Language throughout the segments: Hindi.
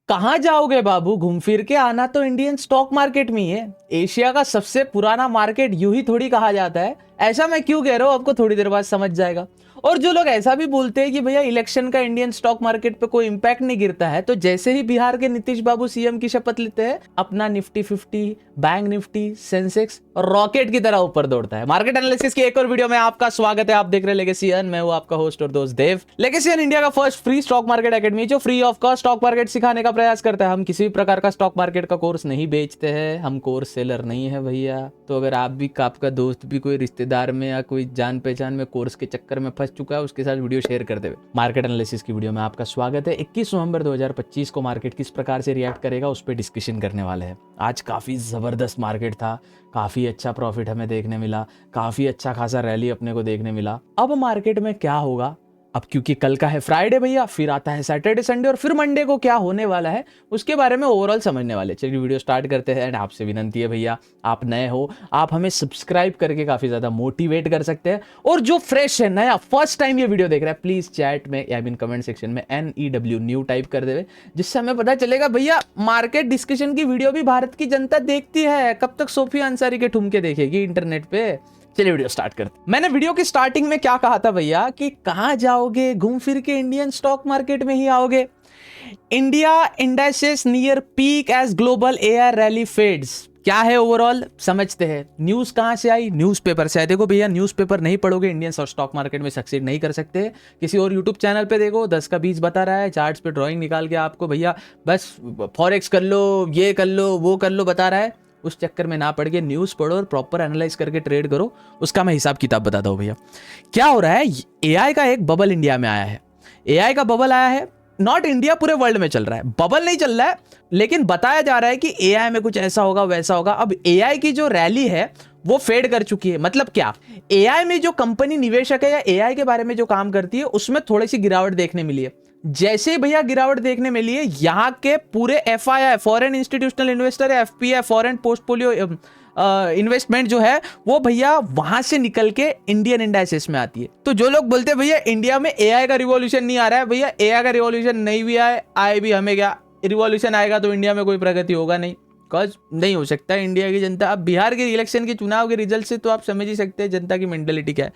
कहाँ जाओगे बाबू, घूम फिर के आना तो इंडियन स्टॉक मार्केट में ही है। एशिया का सबसे पुराना मार्केट यूं ही थोड़ी कहा जाता है। ऐसा मैं क्यों कह रहा हूं आपको थोड़ी देर बाद समझ जाएगा। और जो लोग ऐसा भी बोलते हैं कि भैया इलेक्शन का इंडियन स्टॉक मार्केट पे कोई इंपैक्ट नहीं गिरता है, तो जैसे ही बिहार के नीतीश बाबू सीएम की शपथ लेते हैं, अपना निफ्टी 50, बैंक निफ्टी, सेंसेक्स और रॉकेट की तरह ऊपर दौड़ता है। मार्केट एनालिसिस की एक और वीडियो में आपका स्वागत है। आप देख रहे हैं लेगेसी, मैं हूं आपका होस्ट और दोस्त देव। लेगेसी इंडिया का first free stock market academy जो free of cost stock market सिखाने का प्रयास करता है। हम किसी भी प्रकार का स्टॉक मार्केट का कोर्स नहीं बेचते हैं, हम कोर्स सेलर नहीं है भैया। तो अगर आप भी, आपका दोस्त भी, कोई रिश्तेदार में या कोई जान पहचान में कोर्स के चक्कर में फंस चुका है, उसके साथ वीडियो शेयर कर देवे। मार्केट एनालिसिस की वीडियो में आपका स्वागत है। 21 नवंबर 2025 को मार्केट किस प्रकार से रिएक्ट करेगा उस पर डिस्कशन करने वाले हैं। आज काफी जबरदस्त मार्केट था, काफी अच्छा प्रॉफिट हमें देखने मिला, काफी अच्छा खासा रैली अपने को देखने मिला। अब मार्केट में क्या होगा, अब क्योंकि कल का है फ्राइडे भैया, फिर आता है सैटरडे संडे और फिर मंडे को क्या होने वाला है उसके बारे में ओवरऑल समझने वाले। चलिए वीडियो स्टार्ट करते हैं। एंड आपसे विनंती है भैया, आप नए हो, आप हमें सब्सक्राइब करके काफी ज्यादा मोटिवेट कर सकते हैं। और जो फ्रेश है, नया फर्स्ट टाइम ये वीडियो देख रहा है, प्लीज चैट में या कमेंट सेक्शन में NEW न्यू टाइप कर देवे, जिससे हमें पता चलेगा भैया मार्केट डिस्कशन की वीडियो भी भारत की जनता देखती है। कब तक सोफिया अंसारी के ठुमके देखेगी इंटरनेट पे। चलिए वीडियो स्टार्ट करते। मैंने वीडियो की स्टार्टिंग में क्या कहा था भैया कि कहां जाओगे, घूम फिर के इंडियन स्टॉक मार्केट में ही आओगे। India indices near peak as global AI rally fades. क्या है ओवरऑल समझते हैं। न्यूज कहां से आई, न्यूज़पेपर से आई। देखो भैया, न्यूज़पेपर नहीं पढ़ोगे इंडियन स्टॉक मार्केट में सक्सीड नहीं कर सकते। किसी और यूट्यूब चैनल पे देखो 10 का 20 बता रहा है, चार्ट्स पे ड्राइंग निकाल के आपको भैया बस फॉरेक्स कर लो, ये कर लो, वो कर लो बता रहा है। उस चक्कर में ना पड़ के न्यूज़ पढ़ो और प्रॉपर एनालाइज करके ट्रेड करो। उसका मैं हिसाब किताब बताता हूँ भैया। क्या हो रहा है, एआई का एक बबल इंडिया में आया है। एआई का बबल आया है, नॉट इंडिया, पूरे वर्ल्ड में चल रहा है। बबल नहीं चल रहा है, लेकिन बताया जा रहा है कि एआई में कुछ ऐसा होगा वैसा होगा। अब एआई की जो रैली है वो फेड कर चुकी है। मतलब क्या, एआई में जो कंपनी निवेशक है या एआई के बारे में जो काम करती है उसमें थोड़ी सी गिरावट देखने मिली है। जैसे भैया गिरावट देखने मिली है, यहाँ के पूरे FII, फॉरेन इंस्टीट्यूशनल इन्वेस्टर या FPI, फॉरेन पोर्टफोलियो इन्वेस्टमेंट जो है वो भैया वहां से निकल के इंडियन इंडाइसेस में आती है। तो जो लोग बोलते हैं भैया इंडिया में एआई का रिवॉल्यूशन नहीं आ रहा है, भैया एआई का रिवॉल्यूशन नहीं भी आए भी हमें क्या, रिवॉल्यूशन आएगा तो इंडिया में कोई प्रगति होगा नहीं। कॉज नहीं हो सकता। इंडिया की जनता, अब बिहार के इलेक्शन के चुनाव के रिजल्ट से तो आप समझ ही सकते हैं जनता की मेंटेलिटी क्या है।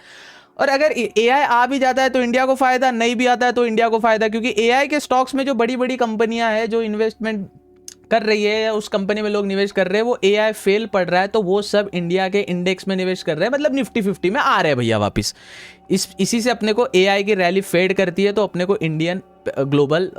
और अगर एआई आ भी जाता है तो इंडिया को फायदा, नहीं भी आता है तो इंडिया को फायदा, क्योंकि एआई के स्टॉक्स में जो बड़ी बड़ी कंपनियां हैं जो इन्वेस्टमेंट कर रही है या उस कंपनी में लोग निवेश कर रहे हैं, वो एआई फेल पड़ रहा है तो वो सब इंडिया के इंडेक्स में निवेश कर रहे हैं। मतलब निफ्टी 50 में आ रहे हैं भैया वापस। इसी से अपने को एआई की रैली फेड करती है तो अपने को इंडियन ग्लोबल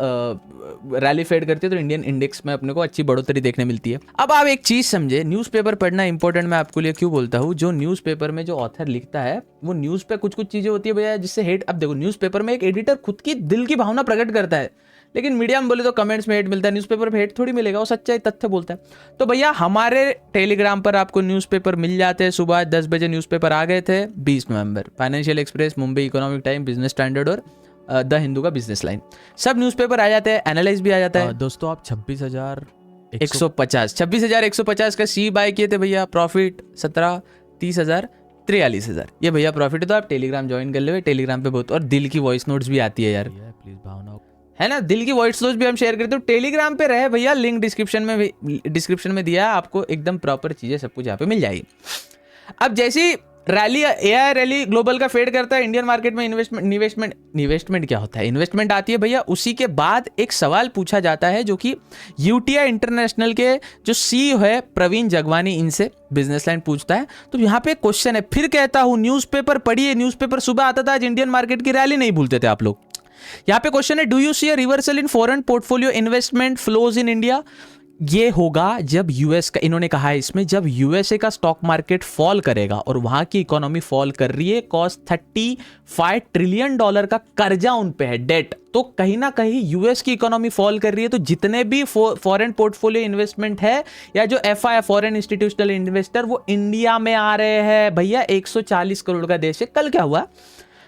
रैली फेड करती है तो इंडियन इंडेक्स में अपने को अच्छी बढ़ोतरी देखने मिलती है। अब आप एक चीज समझे, न्यूज़पेपर पढ़ना इंपॉर्टेंट मैं आपको लिए क्यों बोलता हूँ। जो न्यूज़पेपर में जो ऑथर लिखता है वो न्यूज़ पे कुछ कुछ चीजें होती है भैया जिससे हेट। अब देखो, न्यूज़पेपर में एक एडिटर खुद की दिल की भावना प्रकट करता है, लेकिन मीडिया में बोले तो कमेंट्स में हेट मिलता है। न्यूज़पेपर पे हेट थोड़ी मिलेगा, वो सच्चाई तथ्य बोलता है। तो भैया हमारे टेलीग्राम पर आपको न्यूज़पेपर मिल जाते हैं। सुबह 10 बजे न्यूज़पेपर आ गए थे 20 नवंबर। Financial express, Mumbai economic time, business standard और द हिंदू का बिजनेस लाइन, सब न्यूज़पेपर आ जाते हैं। एनालाइज भी आ जाता है। दोस्तों आप 26,150 का सी बाय किए थे भैया। प्रॉफिट 17, 30,000, 43,000 ये भैया प्रॉफिट है। तो आप टेलीग्राम ज्वाइन कर ले, टेलीग्राम पे बहुत, और दिल की वॉइस नोट्स भी आती है यार, प्लीज भावना है ना। दिल की वॉइस नोट्स भी हम शेयर करते हैं। तो टेलीग्राम पे रहे भैया, लिंक डिस्क्रिप्शन में दिया है आपको। एकदम प्रॉपर चीजें सब कुछ यहाँ पे मिल जाएगी। अब जैसी रैली, एआई रैली ग्लोबल का फेड करता है, इंडियन मार्केट में इन्वेस्टमेंट क्या होता है, इन्वेस्टमेंट आती है भैया। उसी के बाद एक सवाल पूछा जाता है जो कि यूटीआई इंटरनेशनल के जो CEO है प्रवीण जगवानी, इनसे बिजनेस लाइन पूछता है। तो यहाँ पे क्वेश्चन है, फिर कहता हूँ न्यूज़पेपर पढ़िए। न्यूज़पेपर सुबह आता था, आज इंडियन मार्केट की रैली नहीं भूलते थे आप लोग। यहाँ पे क्वेश्चन है, do you see a reversal in foreign portfolio investment flows in India. ये होगा जब यूएस का, इन्होंने कहा है इसमें, जब यूएसए का स्टॉक मार्केट फॉल करेगा और वहां की इकोनॉमी फॉल कर रही है। कॉस्ट $35 ट्रिलियन का कर्जा उन पे है, डेट। तो कहीं ना कहीं यूएस की इकोनॉमी फॉल कर रही है, तो जितने भी फॉरेन पोर्टफोलियो इन्वेस्टमेंट है या जो FII, फॉरेन इंस्टीट्यूशनल इन्वेस्टर, वो इंडिया में आ रहे हैं भैया। 140 करोड़ का देश है। कल क्या हुआ,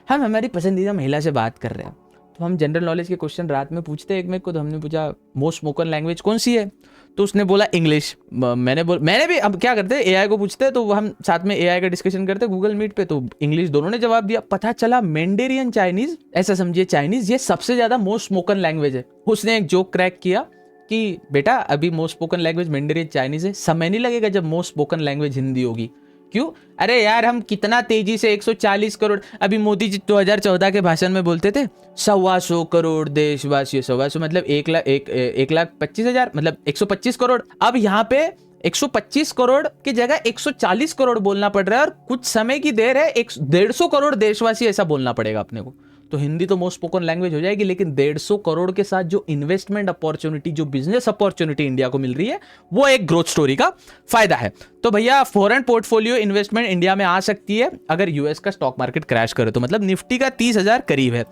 हम हमारी पसंदीदा महिला से बात कर रहे हैं, तो हम जनरल नॉलेज के क्वेश्चन रात में पूछते हैं एक मेरे को। तो हमने पूछा मोस्ट स्पोकन लैंग्वेज कौन सी है, तो उसने बोला इंग्लिश। मैंने भी, अब क्या करते हैं, एआई को पूछते हैं तो हम साथ में एआई का डिस्कशन करते हैं गूगल मीट पे। तो इंग्लिश दोनों ने जवाब दिया। पता चला मैंडेरियन चाइनीज, ऐसा समझिए चाइनीज, ये सबसे ज्यादा मोस्ट स्पोकन लैंग्वेज है। उसने एक जोक क्रैक किया कि बेटा अभी most spoken language Mandarin Chinese है, समय नहीं लगेगा जब मोस्ट स्पोकन लैंग्वेज हिंदी होगी। क्यों? अरे यार हम कितना तेजी से 140 करोड़, अभी मोदी जी 2014 के भाषण में बोलते थे 125 करोड़ देशवासी, 125 मतलब 1,25,000 मतलब 125 करोड़। अब यहाँ पे 125 करोड़ की जगह 140 करोड़ बोलना पड़ रहा है, और कुछ समय की देर है 150 करोड़ देशवासी ऐसा बोलना पड़ेगा अपने को। तो हिंदी तो मोस्ट स्पोकन लैंग्वेज हो जाएगी, लेकिन 150 करोड़ के साथ जो इन्वेस्टमेंट अपॉर्चुनिटी, जो बिजनेस अपॉर्चुनिटी इंडिया को मिल रही है, वो एक ग्रोथ स्टोरी का फायदा है। तो भैया फॉरेन पोर्टफोलियो इन्वेस्टमेंट इंडिया में आ सकती है अगर यूएस का स्टॉक मार्केट क्रैश करे तो, मतलब निफ्टी का 30,000 करीब है।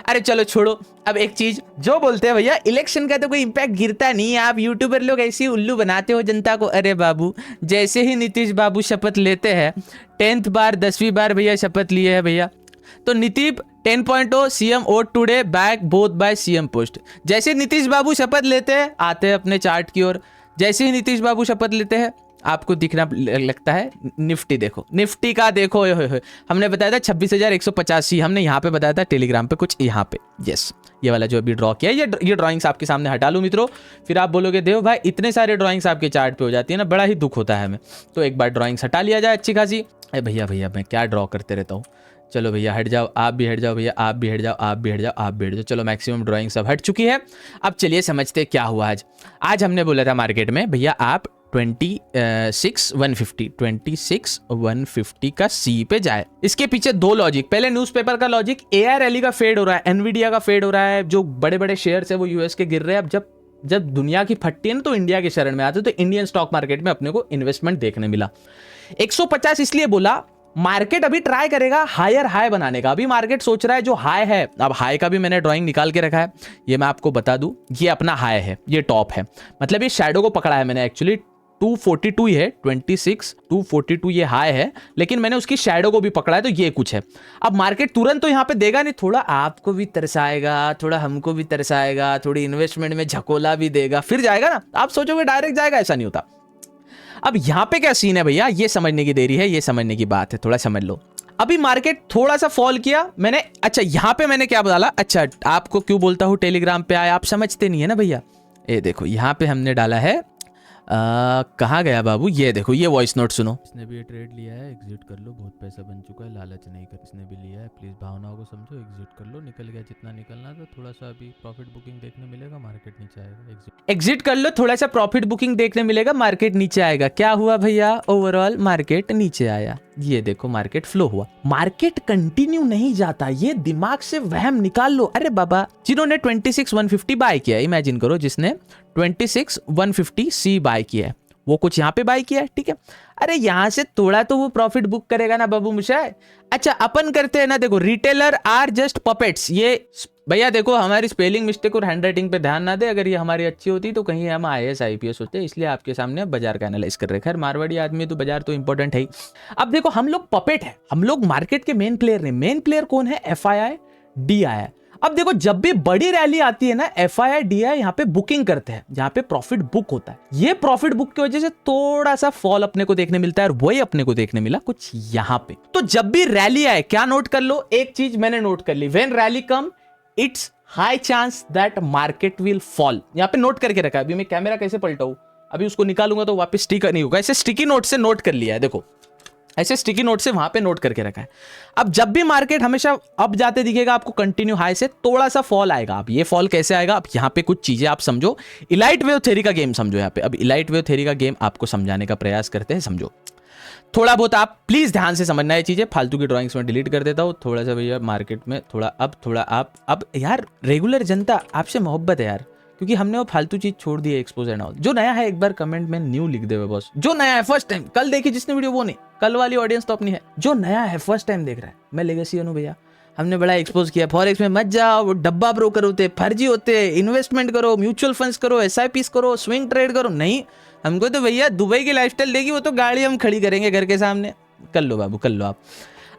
अरे चलो छोड़ो, अब एक चीज जो बोलते हैं भैया इलेक्शन का तो कोई इंपैक्ट गिरता नहीं है, आप यूट्यूबर लोग ऐसी उल्लू बनाते हो जनता को। अरे बाबू, जैसे ही नीतीश बाबू शपथ लेते हैं, 10th बार 10वीं बार भैया शपथ लिए है भैया, तो Nitish 10.0 CM vote today back both by CM post. जैसे नीतीश बाबू शपथ लेते हैं, आते हैं अपने चार्ट की ओर, जैसे ही नीतीश बाबू शपथ लेते हैं आपको दिखना लगता है निफ्टी। देखो निफ्टी का देखो, हमने बताया था 26,185, हमने यहाँ पे बताया था टेलीग्राम पे कुछ यहाँ पे। यस, ये वाला जो अभी ड्रॉ किया, ये ड्राइंग्स आपके सामने हटा लूँ मित्रों, फिर आप बोलोगे देव भाई इतने सारे ड्राइंग्स आपके चार्ट पे हो जाती है ना, बड़ा ही दुख होता है हमें। तो एक बार ड्राइंग्स हटा लिया जाए अच्छी खासी। अरे भैया मैं क्या ड्रॉ करते रहता हूँ। चलो भैया हट जाओ, आप भी हट जाओ भैया, आप भी हट जाओ, आप भी हट जाओ, आप भी हट जाओ। चलो मैक्सिमम ड्राइंग सब हट चुकी है। अब चलिए समझते क्या हुआ आज। आज हमने बोला था मार्केट में भैया आप 26,150 का सी पे जाए। इसके पीछे दो लॉजिक, पहले न्यूज़पेपर का लॉजिक, एआई रैली का फेड हो रहा है, एनवीडिया का फेड हो रहा है, जो बड़े बड़े शेयर्स है वो यूएस के गिर रहे हैं। अब जब दुनिया की फटती है ना तो इंडिया के शरण में आते, तो इंडियन स्टॉक मार्केट में अपने को इन्वेस्टमेंट देखने मिला। 150 इसलिए बोला, मार्केट अभी ट्राई करेगा हायर हाई बनाने का। अभी मार्केट सोच रहा है जो हाई है, अब हाई का भी मैंने ड्राइंग निकाल के रखा है, ये मैं आपको बता दूं, ये अपना हाई है, ये टॉप है, मतलब ये शैडो को पकड़ा है मैंने। एक्चुअली 242 ही है, 242 ये हाई है, लेकिन मैंने उसकी शैडो को भी पकड़ा है, तो ये कुछ है। अब मार्केट तुरंत तो यहाँ पे देगा नहीं, थोड़ा आपको भी तरसाएगा, थोड़ा हमको भी तरसाएगा, थोड़ी इन्वेस्टमेंट में झकोला भी देगा, फिर जाएगा ना। आप सोचोगे डायरेक्ट जाएगा, ऐसा नहीं होता। अब यहां पे क्या सीन है भैया, ये समझने की देरी है, ये समझने की बात है, थोड़ा समझ लो। अभी मार्केट थोड़ा सा फॉल किया मैंने, अच्छा यहां पे मैंने क्या डाला, अच्छा आपको क्यों बोलता हूं टेलीग्राम पे आए, आप समझते नहीं है ना भैया। ये देखो यहां पे हमने डाला है, कहाँ गया बाबू, ये देखो ये वॉइस नोट सुनो। इसने भी ये ट्रेड लिया है, एग्जिट कर लो, बहुत पैसा बन चुका है, लालच नहीं कर। इसने भी लिया है, प्लीज भावनाओं को समझो, एग्जिट कर लो, निकल गया जितना निकलना था, थोड़ा सा अभी प्रॉफिट बुकिंग देखने मिलेगा, मार्केट नीचे आएगा। एग्जिट कर लो, थोड़ा सा प्रॉफिट बुकिंग देखने मिलेगा, मार्केट नीचे आएगा। क्या हुआ भैया, ओवरऑल मार्केट नीचे आया। ये देखो मार्केट फ्लो हुआ, मार्केट कंटिन्यू नहीं जाता, ये दिमाग से वहम निकाल लो। अरे बाबा, जिन्होंने 26,150 बाय किया, इमेजिन करो जिसने 26,150 सी बाय किया है, वो कुछ यहाँ पे बाय किया है, ठीक है। अरे यहाँ से थोड़ा तो वो प्रॉफिट बुक करेगा ना बाबू मुशाय। अच्छा अपन करते हैं ना, देखो रिटेलर आर जस्ट पपेट्स। ये भैया देखो हमारी स्पेलिंग मिस्टेक और हैंडराइटिंग पे ध्यान ना दे, अगर ये हमारी अच्छी होती तो कहीं हम IAS IPS होते, इसलिए आपके सामने बाजार का एनालाइज कर रहे हैं। खैर मारवाड़ी आदमी तो बाजार तो इंपॉर्टेंट है ही। अब देखो हम लोग पपेट है, हम लोग मार्केट के मेन प्लेयर नहीं। मेन प्लेयर कौन है, FII DII। अब देखो जब भी बड़ी रैली आती है ना, FII DII यहाँ पे बुकिंग करते हैं, जहां पे प्रॉफिट बुक होता है। ये प्रॉफिट बुक की वजह से थोड़ा सा फॉल अपने को देखने मिलता है, और वही अपने को देखने मिला कुछ यहाँ पे। तो जब भी रैली आए क्या नोट कर लो, एक चीज मैंने नोट कर ली, when rally come it's high chance that market will fall. यहाँ पे नोट करके रखा है। अभी मैं कैमरा कैसे पलटाऊं, अभी उसको निकालूंगा तो वापस स्टिकर नहीं होगा, ऐसे स्टिकी नोट से नोट कर लिया है, देखो ऐसे स्टिकी नोट से वहां पे नोट करके रखा है। अब जब भी मार्केट हमेशा अप जाते दिखेगा आपको कंटिन्यू हाई से, थोड़ा सा फॉल आएगा। अब ये फॉल कैसे आएगा, अब यहाँ पे कुछ चीजें आप समझो, इलाइट वेव थ्योरी का गेम समझो। यहाँ पे अब इलाइट वेव थ्योरी का गेम आपको समझाने का प्रयास करते हैं, समझो थोड़ा बहुत, आप प्लीज ध्यान से समझना है चीजें। फालतू की ड्राइंग्स में डिलीट कर देता हूँ थोड़ा सा भैया, मार्केट में थोड़ा आप अब यार रेगुलर जनता आपसे मोहब्बत है यार, क्योंकि हमने वो फालतू चीज छोड़ दी है, एक्सपोज एंड ऑल। जो नया है एक बार कमेंट में न्यू लिख दे बस, जो नया है फर्स्ट टाइम, कल देखी जिसने वीडियो वो नहीं, कल वाली ऑडियंस तो अपनी है, जो नया है फर्स्ट टाइम देख रहा है। मैं लेगेसी अनु भैया, हमने बड़ा एक्सपोज किया, फॉरेक्स में मत जाओ, वो डब्बा ब्रोकर होते, फर्जी होते, इन्वेस्टमेंट करो, म्यूचुअल फंड्स करो, SIPs करो, स्विंग ट्रेड करो। नहीं, हमको तो भैया दुबई की लाइफस्टाइल देगी, वो तो गाड़ी हम खड़ी करेंगे घर के सामने। कर लो बाबू, कर लो आप।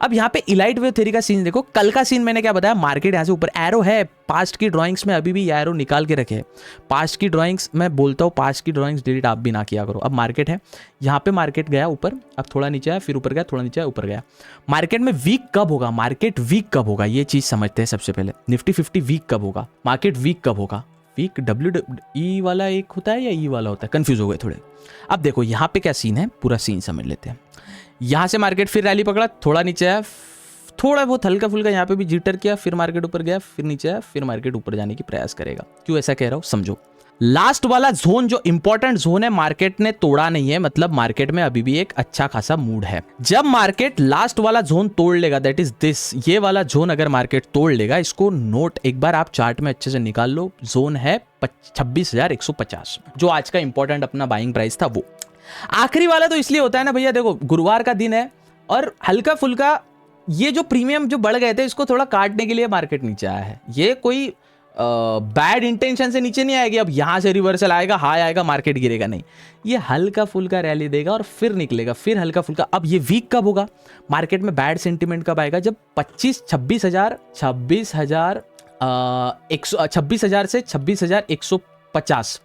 अब यहाँ पे इलाइट वेव थ्योरी का सीन देखो, कल का सीन मैंने क्या बताया, मार्केट यहाँ से ऊपर एरो है, पास्ट की ड्राइंग्स में अभी भी ये एरो निकाल के रखे हैं। पास्ट की ड्राइंग्स मैं बोलता हूँ, पास्ट की ड्राइंग्स डिलीट आप भी ना किया करो। अब मार्केट है यहाँ पे, मार्केट गया ऊपर, अब थोड़ा नीचे आया, फिर ऊपर गया, थोड़ा नीचे आया, ऊपर गया। मार्केट में वीक कब होगा, मार्केट वीक कब होगा, ये चीज समझते हैं सबसे पहले। निफ्टी 50 वीक कब होगा, मार्केट वीक कब होगा, वीक ई वाला एक होता है या ई वाला होता है, कंफ्यूज हो गए थोड़े। अब देखो यहाँ पे क्या सीन है, पूरा सीन समझ लेते हैं। यहाँ से मार्केट फिर रैली पकड़ा, थोड़ा नीचे आया, थोड़ा बहुत हल्का फुल्का यहाँ पे भी जिटर किया, फिर मार्केट ऊपर गया, फिर नीचे आया, फिर मार्केट ऊपर जाने की प्रयास करेगा। क्यों ऐसा कह रहा हूँ समझो। लास्ट वाला जोन जो इंपॉर्टेंट जोन है मार्केट ने तोड़ा नहीं है, मतलब मार्केट में अभी भी एक अच्छा खासा मूड है। जब मार्केट लास्ट वाला जोन तोड़ लेगा, दैट इज दिस, ये वाला जोन अगर मार्केट तोड़ लेगा, इसको नोट एक बार आप चार्ट में अच्छे से निकाल लो। जोन है 26,150, जो आज का इंपॉर्टेंट अपना बाइंग प्राइस था वो। आखिरी वाला तो इसलिए होता है ना भैया, देखो गुरुवार का दिन है और हल्का फुल्का ये जो प्रीमियम जो बढ़ गए थे इसको थोड़ा काटने के लिए मार्केट नीचे आया है। ये कोई बैड इंटेंशन से नीचे नहीं आएगी, अब यहां से रिवर्सल आएगा, हाई आएगा, मार्केट गिरेगा, नहीं। ये हल्का फुल्का रैली देगा और फिर निकलेगा, फिर हल्का फुल्का। अब ये वीक कब होगा मार्केट में, बैड सेंटिमेंट कब आएगा, जब 26,000 से 26,150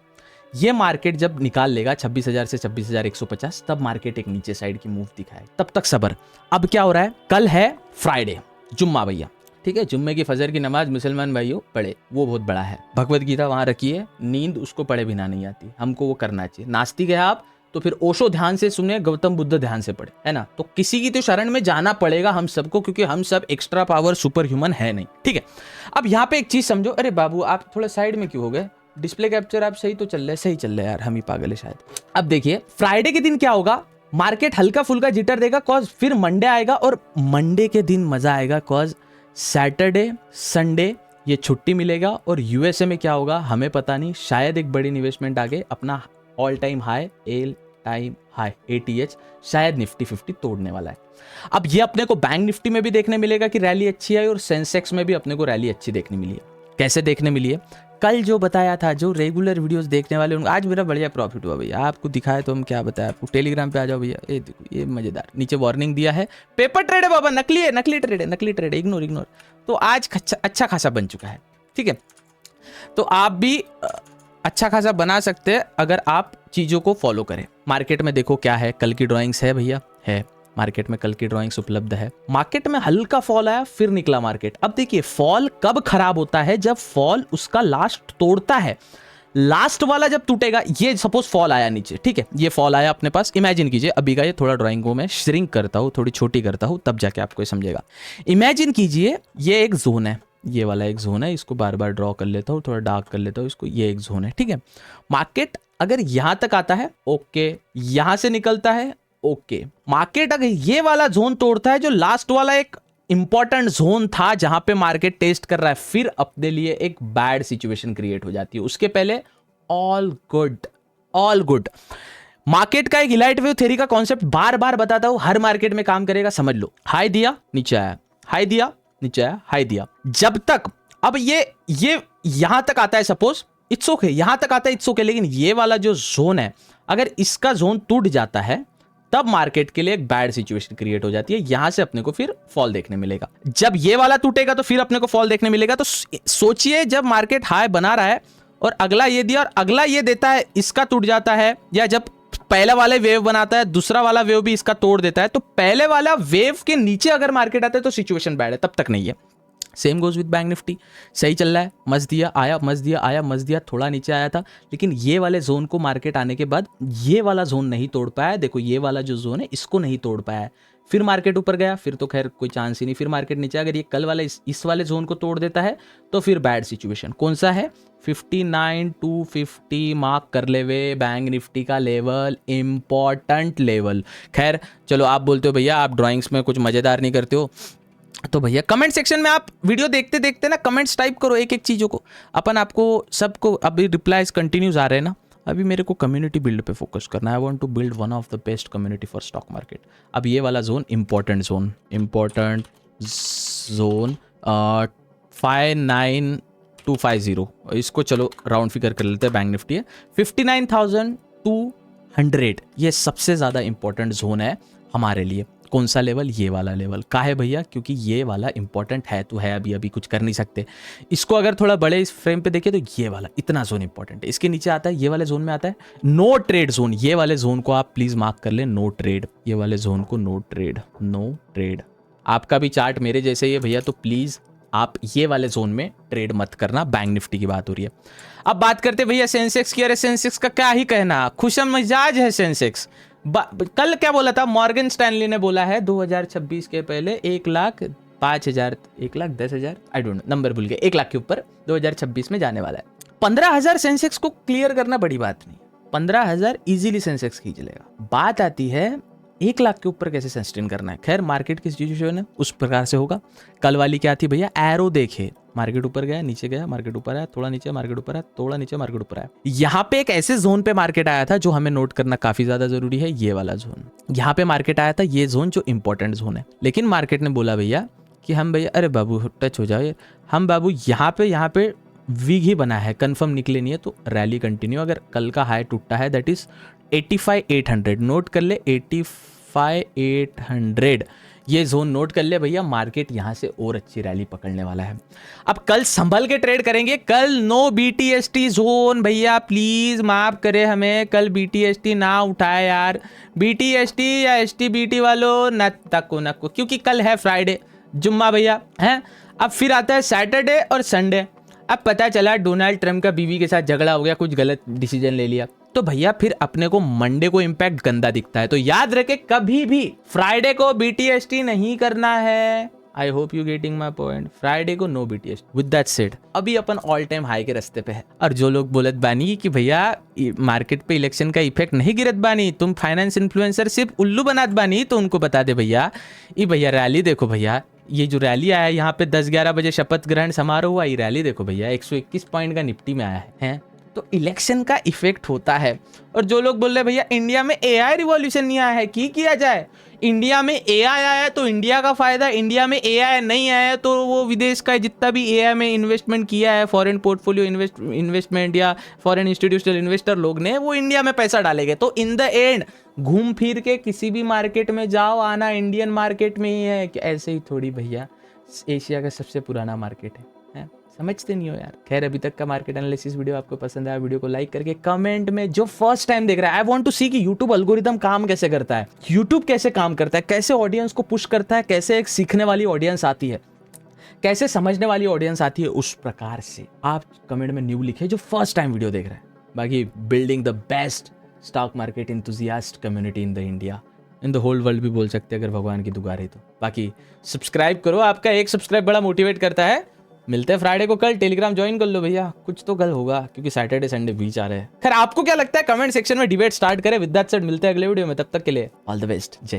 ये मार्केट जब निकाल लेगा 26,000 से 26,150, तब मार्केट एक नीचे साइड की मूव दिखाए, तब तक सबर। अब क्या हो रहा है, कल है फ्राइडे, जुम्मा भैया, ठीक है। जुम्मे की फजर की नमाज मुसलमान भाइयों पढ़े, वो बहुत बड़ा है। भगवत गीता वहां रखी है, नींद उसको पढ़े बिना नहीं आती, हमको वो करना चाहिए। नास्तिक है आप तो फिर ओशो ध्यान से सुने, गौतम बुद्ध ध्यान से पढ़े, है ना। तो किसी की तो शरण में जाना पड़ेगा हम सबको, क्योंकि हम सब एक्स्ट्रा पावर सुपर ह्यूमन है नहीं, ठीक है। अब यहाँ पे एक चीज समझो, अरे बाबू आप थोड़ा साइड में क्यों हो गए, डिस्प्ले कैप्चर आप सही तो चल रहे, सही चल रहे यार, हम ही पागल है शायद। अब देखिए फ्राइडे के दिन क्या होगा, मार्केट हल्का फुल्का जिटर देगा, कॉज फिर मंडे आएगा और मंडे के दिन मजा आएगा, कॉज सैटरडे संडे ये छुट्टी मिलेगा। और यूएसए में क्या होगा हमें पता नहीं, शायद एक बड़ी इन्वेस्टमेंट आगे अपना ऑल टाइम हाई ATH शायद निफ्टी 50 तोड़ने वाला है। अब ये अपने को बैंक निफ्टी में भी देखने मिलेगा कि रैली अच्छी आई, और सेंसेक्स में भी अपने को रैली अच्छी देखने मिली है। कैसे देखने मिली है, कल जो बताया था, जो रेगुलर वीडियोस देखने वाले उनको आज मेरा बढ़िया प्रॉफिट हुआ भैया। आपको दिखाया तो हम क्या बताया आपको, टेलीग्राम पे आ जाओ भैया, ये देखो ये मजेदार, नीचे वार्निंग दिया है, पेपर ट्रेड है बाबा, नकली है, नकली ट्रेड है, नकली ट्रेड है, इग्नोर। तो आज अच्छा खासा बन चुका है, ठीक है। तो आप भी अच्छा खासा बना सकते हैं अगर आप चीजों को फॉलो करें। मार्केट में देखो क्या है, कल की ड्रॉइंग्स है भैया, है मार्केट में कल की ड्रॉइंग्स उपलब्ध है। मार्केट में हल्का फॉल आया, फिर निकला मार्केट। अब देखिए फॉल कब खराब होता है, जब फॉल उसका लास्ट तोड़ता है। लास्ट वाला जब टूटेगा, ये सपोज फॉल आया नीचे, ठीक है, ये फॉल आया अपने पास, इमेजिन कीजिए अभी का, ये थोड़ा ड्राइंग को मैं श्रिंक करता हूँ, थोड़ी छोटी करता हूँ, तब जाके आपको समझेगा। इमेजिन कीजिए ये एक जोन है, ये वाला एक जोन है, इसको बार बार ड्रॉ कर लेता हूँ, थोड़ा डार्क कर लेता हूँ इसको, ये एक जोन है, ठीक है। मार्केट अगर यहां तक आता है, ओके, यहां से निकलता है, ओके। मार्केट अगर ये वाला जोन तोड़ता है, जो लास्ट वाला एक इंपॉर्टेंट जोन था जहां पे मार्केट टेस्ट कर रहा है, फिर अपने लिए एक बैड सिचुएशन क्रिएट हो जाती है। उसके पहले ऑल गुड। मार्केट का एक इलाइट वेव थ्योरी का कॉन्सेप्ट बार बार बताता हूं, हर मार्केट में काम करेगा, समझ लो। हाई दिया नीचे आया, हाई दिया नीचे आया, हाई दिया, जब तक अब ये यहां तक आता है, सपोज इट्स ओके, यहां तक आता है इट्स ओके, लेकिन ये वाला जो जोन है, अगर इसका जोन टूट जाता है, तब मार्केट के लिए एक बैड सिचुएशन क्रिएट हो जाती है। यहां से अपने को फिर फॉल देखने मिलेगा। जब ये वाला टूटेगा तो फिर अपने को फॉल देखने मिलेगा। तो सोचिए जब मार्केट हाई बना रहा है और अगला ये दिया और अगला ये देता है, इसका टूट जाता है, या जब पहला वाला वेव बनाता है, दूसरा वाला वेव भी इसका तोड़ देता है, तो पहले वाला वेव के नीचे अगर मार्केट आता है तो सिचुएशन बैड है, तब तक नहीं है। Same goes with bank Nifty, सही चल रहा है, मस्त दिया आया, मस्त दिया आया, मस्त दिया, थोड़ा नीचे आया था, लेकिन ये वाले जोन को मार्केट आने के बाद ये वाला जोन नहीं तोड़ पाया। देखो ये वाला जो जोन है इसको नहीं तोड़ पाया, फिर मार्केट ऊपर गया, फिर तो खैर कोई चांस ही नहीं, फिर मार्केट नीचे। अगर ये कल वाले इस वाले जोन को तोड़ देता है तो फिर बैड सिचुएशन। कौन सा है, 59,250 मार्क कर ले वे, बैंक निफ्टी का लेवल, इंपॉर्टेंट लेवल। खैर चलो, आप बोलते हो भैया आप ड्राइंग्स में कुछ मजेदार नहीं करते हो, तो भैया कमेंट सेक्शन में आप वीडियो देखते देखते ना कमेंट्स टाइप करो एक एक चीज़ों को, अपन आपको सबको अभी रिप्लाईज कंटिन्यूज आ रहे हैं ना। अभी मेरे को कम्युनिटी बिल्ड पे फोकस करना है, I want to build one of the best community for stock market. अब ये वाला जोन इंपॉर्टेंट जोन 59,250, इसको चलो राउंड फिगर कर लेते हैं, बैंक निफ्टी है 59,200, ये सबसे ज़्यादा इंपॉर्टेंट जोन है हमारे लिए। कौन सा लेवल, ये वाला लेवल का है भैया, क्योंकि ये वाला इंपॉर्टेंट है तो है, अभी कुछ कर नहीं सकते। इसको अगर थोड़ा बड़े इस फ्रेम पे देखें तो ये वाला इतना जोन इंपॉर्टेंट है। इसके नीचे आता है, ये वाले जोन में आता है नो ट्रेड जोन, ये वाले जोन को आप प्लीज मार्क कर ले, नो ट्रेड, ये वाले जोन को नो ट्रेड, नो ट्रेड। आपका भी चार्ट मेरे जैसे ही है भैया, तो प्लीज आप ये वाले जोन में ट्रेड मत करना। बैंक निफ्टी की बात हो रही है। अब बात करते भैया सेंसेक्स की। अरे सेंसेक्स का क्या ही कहना, खुशम मिजाज है सेंसेक्स। कल क्या बोला था, मॉर्गन स्टैनली ने बोला है 2026 के पहले 1,05,000 1,10,000 आई डोंट नो, नंबर भूल गए, 1 लाख के ऊपर 2026 में जाने वाला है। 15,000 सेंसेक्स को क्लियर करना बड़ी बात नहीं, 15,000 इजीली सेंसेक्स खींच लेगा। बात आती है 1 लाख के ऊपर कैसे सस्टेन करना है। खैर मार्केट की सिचुएशन है उस प्रकार से होगा। कल वाली क्या थी भैया, एरो देखे, मार्केट ऊपर गया, नीचे गया, मार्केट ऊपर आया, थोड़ा नीचे, मार्केट ऊपर आया, थोड़ा नीचे, मार्केट ऊपर आया। यहाँ पे एक ऐसे जोन पे मार्केट आया था जो हमें नोट करना काफी ज्यादा जरूरी है, ये वाला जोन। यहाँ पे मार्केट आया था, ये जोन जो इंपॉर्टेंट जोन है। लेकिन मार्केट ने बोला भैया कि हम भैया, अरे बाबू टच हो जाओ, हम बाबू यहाँ पे वीक ही बना है, कंफर्म निकले नहीं है तो रैली कंटिन्यू। अगर कल का हाई टूटा है दैट इज 85,800, नोट कर ले 85,800, ये जोन नोट कर ले भैया। मार्केट यहाँ से और अच्छी रैली पकड़ने वाला है। अब कल संभल के ट्रेड करेंगे। कल नो BTST जोन भैया, प्लीज माफ करे हमें, कल BTST ना उठाए यार। BTST या STBT वालों न तको, क्योंकि कल है फ्राइडे, जुम्मा भैया है। अब फिर आता है सैटरडे और संडे। अब पता चला डोनाल्ड ट्रम्प का बीवी के साथ झगड़ा हो गया, कुछ गलत डिसीजन ले लिया, तो भैया फिर अपने को मंडे को इम्पैक्ट गंदा दिखता है। तो याद रखे कभी भी फ्राइडे को BTST नहीं करना है। I hope you getting my point. Friday को no BTST। With that said अभी अपन ऑल टाइम हाई के रास्ते पे है। और जो लोग बोलत बानी कि भैया मार्केट पे इलेक्शन का इफेक्ट नहीं गिरत बानी, तुम फाइनेंस इन्फ्लुएंसर सिर्फ उल्लू बनात बानी, तो उनको बता दे भैया, ये भैया रैली देखो भैया, ये जो रैली आया है यहाँ पे 10-11 बजे शपथ ग्रहण समारोह हुआ, ये रैली देखो भैया 121 पॉइंट का निफ्टी में आया है। तो इलेक्शन का इफेक्ट होता है। और जो लोग बोल रहे भैया इंडिया में AI रिवॉल्यूशन नहीं आया है, की किया जाए। इंडिया में AI आया है तो इंडिया का फायदा, इंडिया में AI नहीं आया है तो वो विदेश का जितना भी AI में इन्वेस्टमेंट किया है, फॉरेन पोर्टफोलियो इन्वेस्टमेंट या फॉरेन इंस्टीट्यूशनल इन्वेस्टर लोग ने, वो इंडिया में पैसा डालेंगे। तो इन द एंड घूम फिर के किसी भी मार्केट में जाओ, आना इंडियन मार्केट में ही है। कि ऐसे ही थोड़ी भैया, एशिया का सबसे पुराना मार्केट है। समझते नहीं हो यार। खैर अभी तक का मार्केट एनालिसिस वीडियो आपको पसंद आया, वीडियो को लाइक करके कमेंट में, जो फर्स्ट टाइम देख रहा है, आई वांट टू सी कि यूट्यूब एल्गोरिदम काम कैसे करता है, यूट्यूब कैसे काम करता है, कैसे ऑडियंस को पुश करता है, कैसे एक सीखने वाली ऑडियंस आती है, कैसे समझने वाली ऑडियंस आती है। उस प्रकार से आप कमेंट में न्यू लिखे जो फर्स्ट टाइम वीडियो देख रहे हैं। बाकी building the best stock market enthusiast community in the India, in the whole world भी बोल सकते हैं अगर भगवान की दुआ रही तो। बाकी सब्सक्राइब करो, आपका एक सब्सक्राइब बड़ा मोटिवेट करता है। मिलते हैं फ्राइडे को। कल टेलीग्राम ज्वाइन कर लो भैया, कुछ तो कल होगा क्योंकि सैटरडे संडे बीच आ रहे हैं। खैर आपको क्या लगता है कमेंट सेक्शन में डिबेट स्टार्ट करें। विद दैट सेड मिलते हैं अगले वीडियो में, तब तक के लिए ऑल द बेस्ट। जय